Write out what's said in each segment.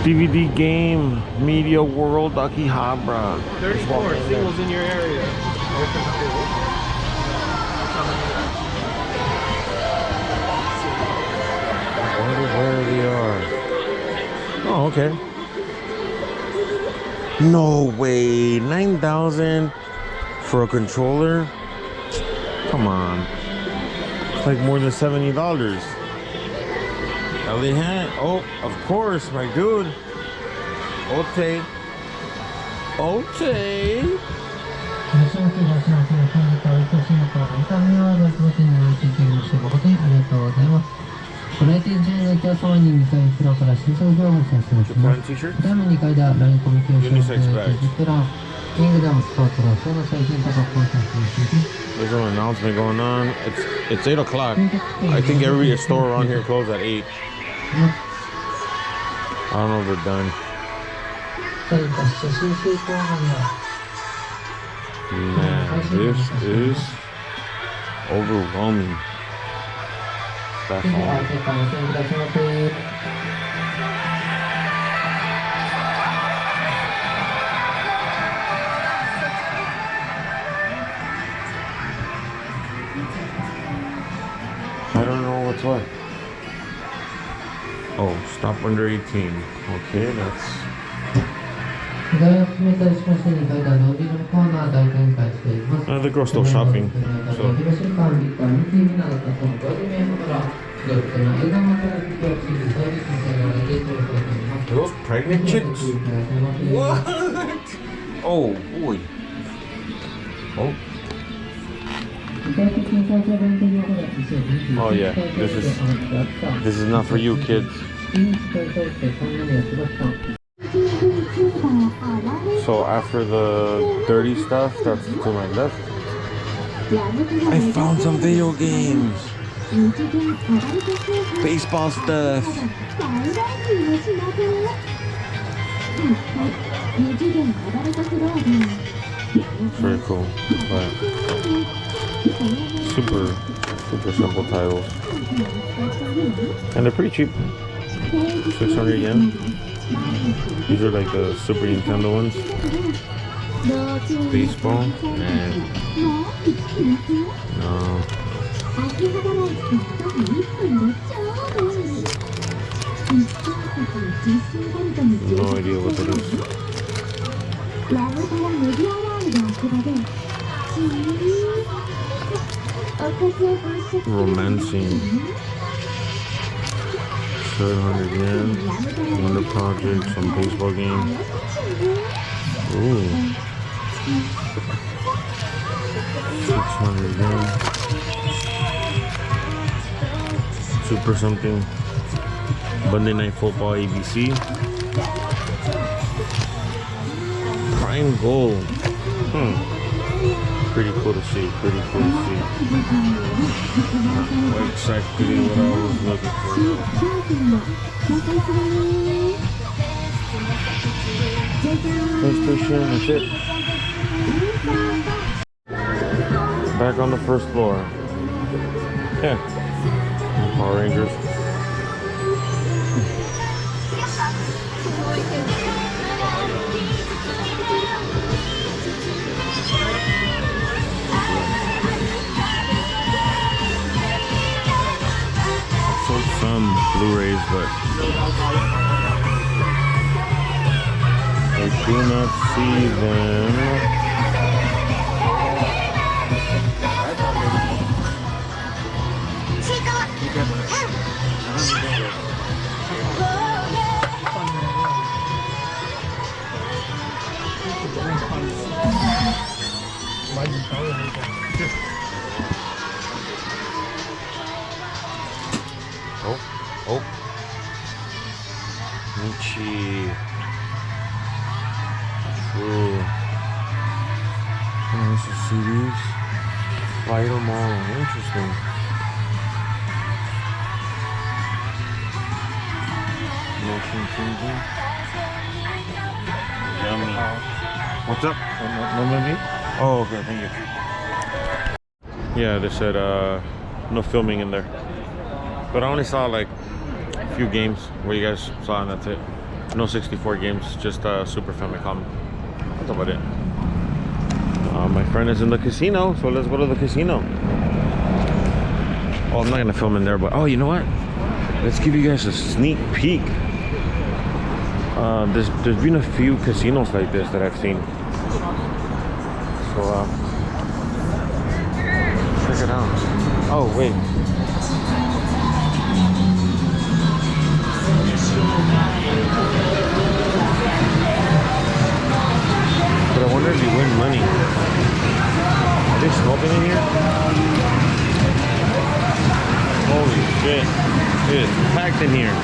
DVD game, Media World, Akihabra. 34 singles in your area. I wonder where they are. Oh, okay. No way, 9,000 for a controller? Come on. It's like more than $70. Elihan, oh, of course, my dude. Ote. Ote. ご来店中のお客様に2階フロアから新作情報をお知らせします。第2階では LINE コミュニケーションでジップラン、キングダムスポーツのその最新とかコンテンツについて There's an announcement going on. It's 8 o'clock. I think every store around here closed at 8. I don't know if they're done. Man, this is overwhelming. That's all. I don't know what's what. Oh, stop under 18. Okay, that's... the girl's still shopping. So. Are those pregnant chicks? What? Oh, boy. Oh. Oh yeah, this is not for you, kids. So after the dirty stuff that's to my left, I found some video games. Baseball stuff. Very cool. But super simple titles. And they're pretty cheap. 600 yen. These are like the Super Nintendo ones. Baseball and no idea what that is. Romancing. 700 yen. Wonder Project, some baseball game. Ooh. 600 yen. Super something. Monday Night Football ABC. Prime Gold. Pretty cool to see. Pretty cool to see. Not exactly what I was looking for. PlayStation, that's it. Back on the first floor. Yeah. Power Rangers. Some Blu-rays, but I do not see them. Oh, Michi. True. Oh, this is CDs. Fight them all. Interesting. Motion changing. Yummy. What's up? No movie? Oh, okay. Thank you. Yeah, they said no filming in there. But I only saw like a few games where you guys saw, and that's it. No 64 games, just Super Famicom. That's about it. My friend is in the casino, so let's go to the casino. Oh, I'm not gonna film in there, but oh, you know what? Let's give you guys a sneak peek. There's been a few casinos like this that I've seen. So check it out. Oh wait. But I wonder if you win money. Are they smoking in here? Holy shit. It is packed in here.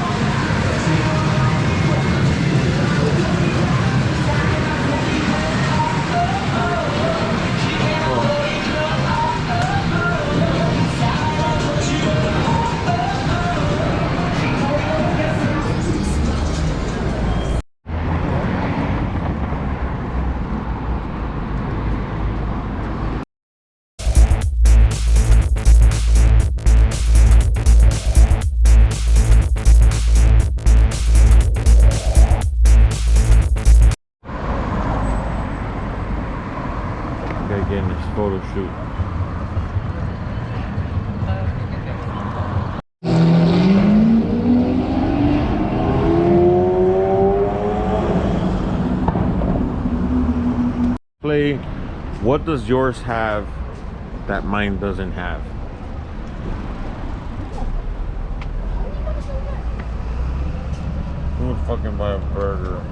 Getting this photo shoot. Play what does yours have that mine doesn't have? Who would fucking buy a burger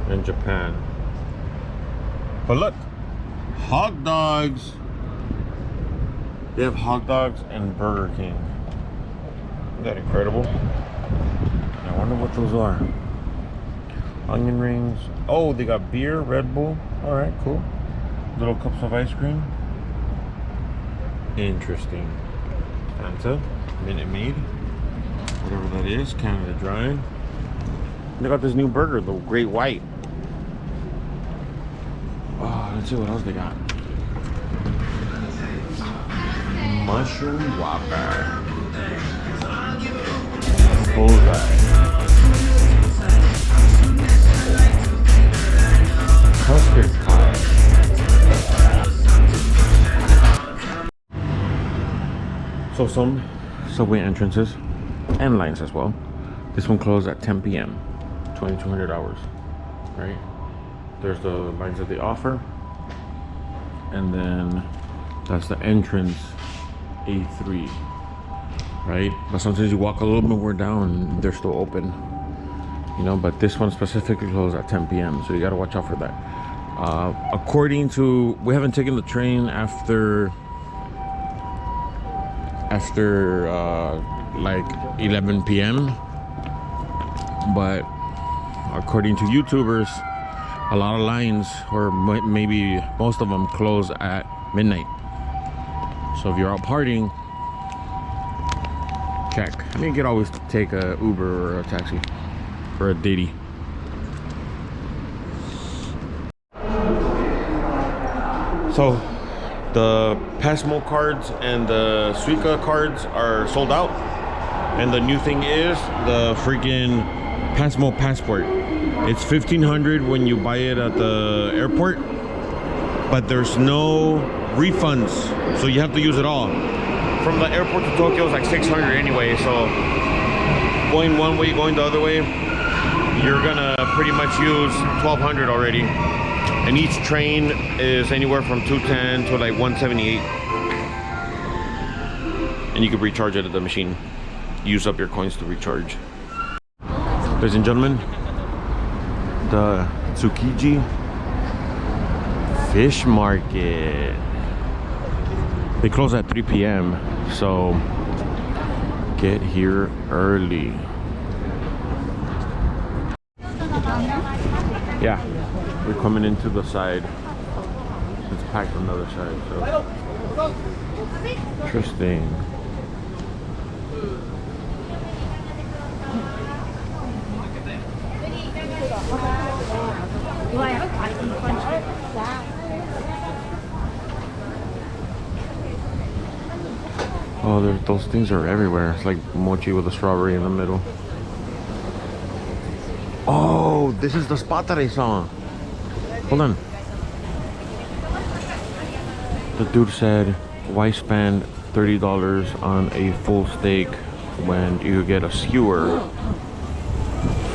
in Japan? But look, hot dogs. They have hot dogs and Burger King. Isn't that incredible? I wonder what those are. Onion rings. Oh, they got beer, Red Bull. All right, cool. Little cups of ice cream. Interesting. Fanta, Minute Maid, whatever that is, Canada Dry. They got this new burger, the Great White. Oh, let's see what else they got. Mushroom Whopper. Bullseye. Custard pie. So some subway entrances and lines as well. This one closed at 10 p.m. 2200 hours, right? There's the lines that they offer, and then that's the entrance A3, right? But sometimes you walk a little bit more down and they're still open, you know, but this one specifically closed at 10 p.m. so you got to watch out for that. According to, we haven't taken the train after like 11 p.m. but according to YouTubers, a lot of lines, or maybe most of them, close at midnight. So if you're out partying, check. I mean, you could always take a Uber or a taxi or a Didi. So the Passmo cards and the Suica cards are sold out, and the new thing is the freaking Passmo passport. It's $1,500 when you buy it at the airport, but there's no refunds, so you have to use it all. From the airport to Tokyo is like $600 anyway, so going one way, going the other way, you're gonna pretty much use $1,200 already. And each train is anywhere from $210 to like $178. And you can recharge it at the machine. Use up your coins to recharge. Ladies and gentlemen, the Tsukiji Fish Market. They close at 3 p.m. so get here early. Yeah, we're coming into the side. It's packed on the other side, so interesting. Oh, those things are everywhere. It's like mochi with a strawberry in the middle. Oh, this is the spot that I saw. Hold on. The dude said, why spend $30 on a full steak when you could get a skewer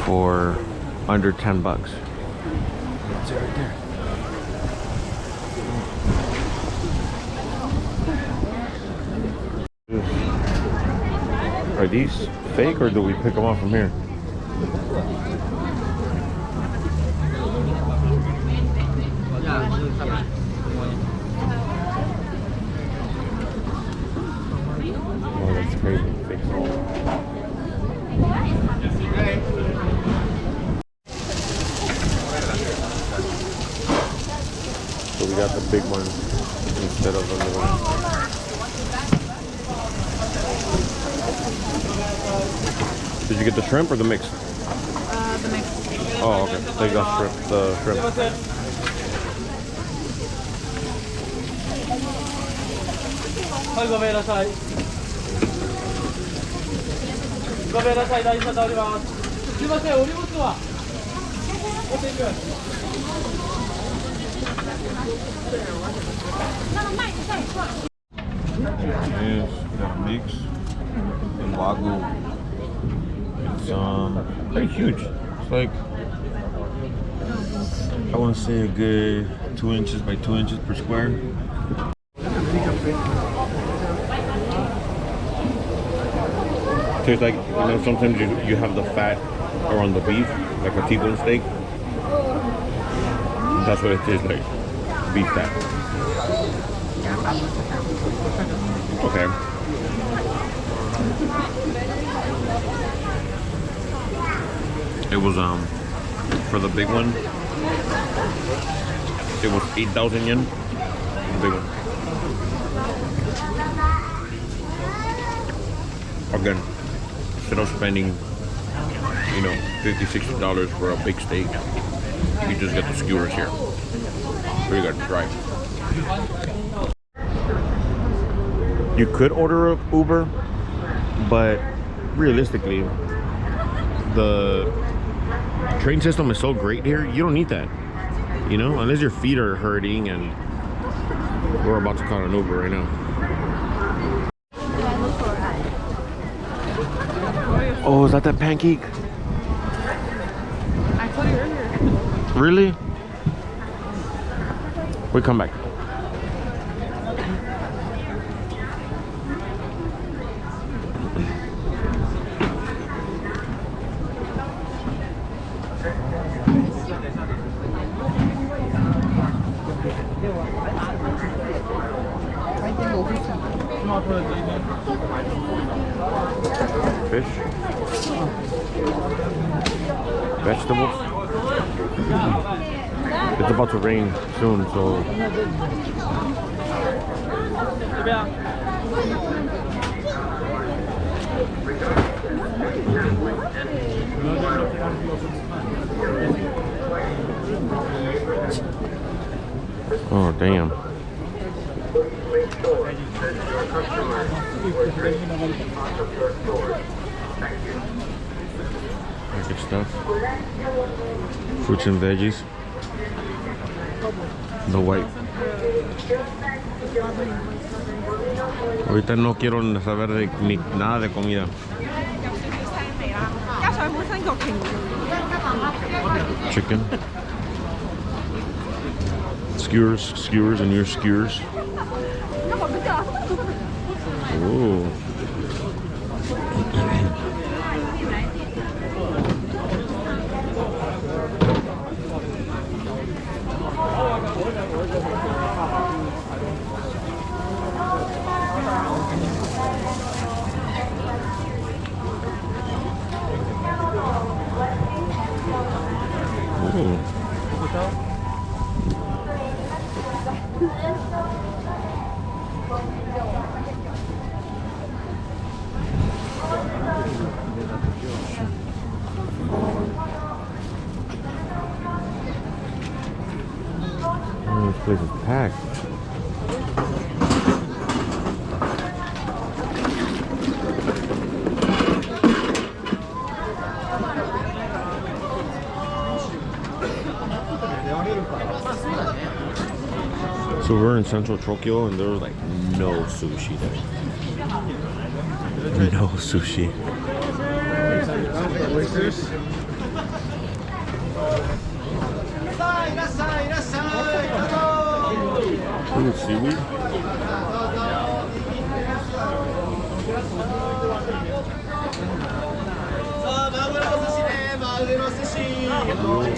for under 10 bucks? That's it right there. Are these fake or do we pick them up from here? Oh, that's crazy. Fake salt. So we got the big one instead of the little one. Did you get the shrimp or the mix? The mix. Oh, okay. They got shrimp. The shrimp. Yes, we got a mix and Wagyu. It's pretty huge. It's like, I want to say a good 2 inches by 2 inches per square. Tastes like, you know, sometimes you have the fat around the beef, like a T-bone steak. That's what it tastes like, beef fat. Okay. It was for the big one, it was 8,000 yen. The big one. Again, instead of spending, you know, $50, $60 for a big steak, you just get the skewers here. Pretty good, right? You could order an Uber, but realistically, the train system is so great here, you don't need that. You know, unless your feet are hurting, and we're about to call an Uber right now. Oh, is that pancake? I told you earlier. Really? We come back. Fish, vegetables. It's about to rain soon, so oh damn. Good stuff. Fruits and veggies. No white. Ahorita no quiero saber de nada de comida. Chicken. Skewers and your skewers. Ooh. This place is packed. So we're in Central Tokyo and there was like no sushi there. No sushi. Ooh, seaweed?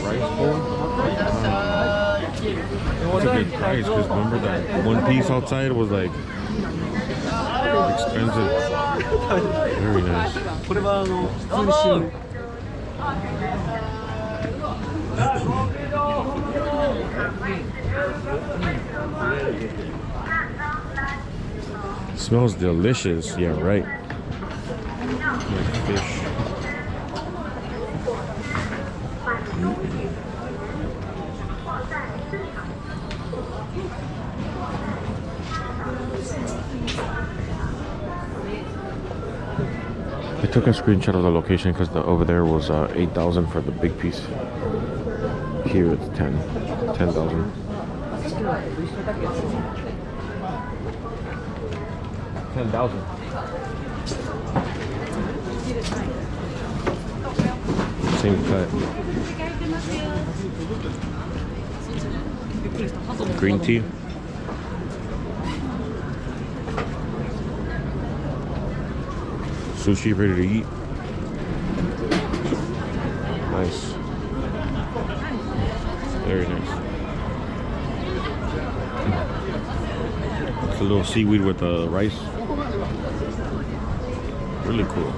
Rice bowl? That's a good price because remember that one piece outside was like expensive. Very nice. Smells delicious. Yeah, right. Like fish. I took a screenshot of the location because over there was 8,000 for the big piece. Here it's 10,000. 10,000. Same cut. Green tea. Sushi ready to eat. Nice. Very nice. It's a little seaweed with rice. Really cool.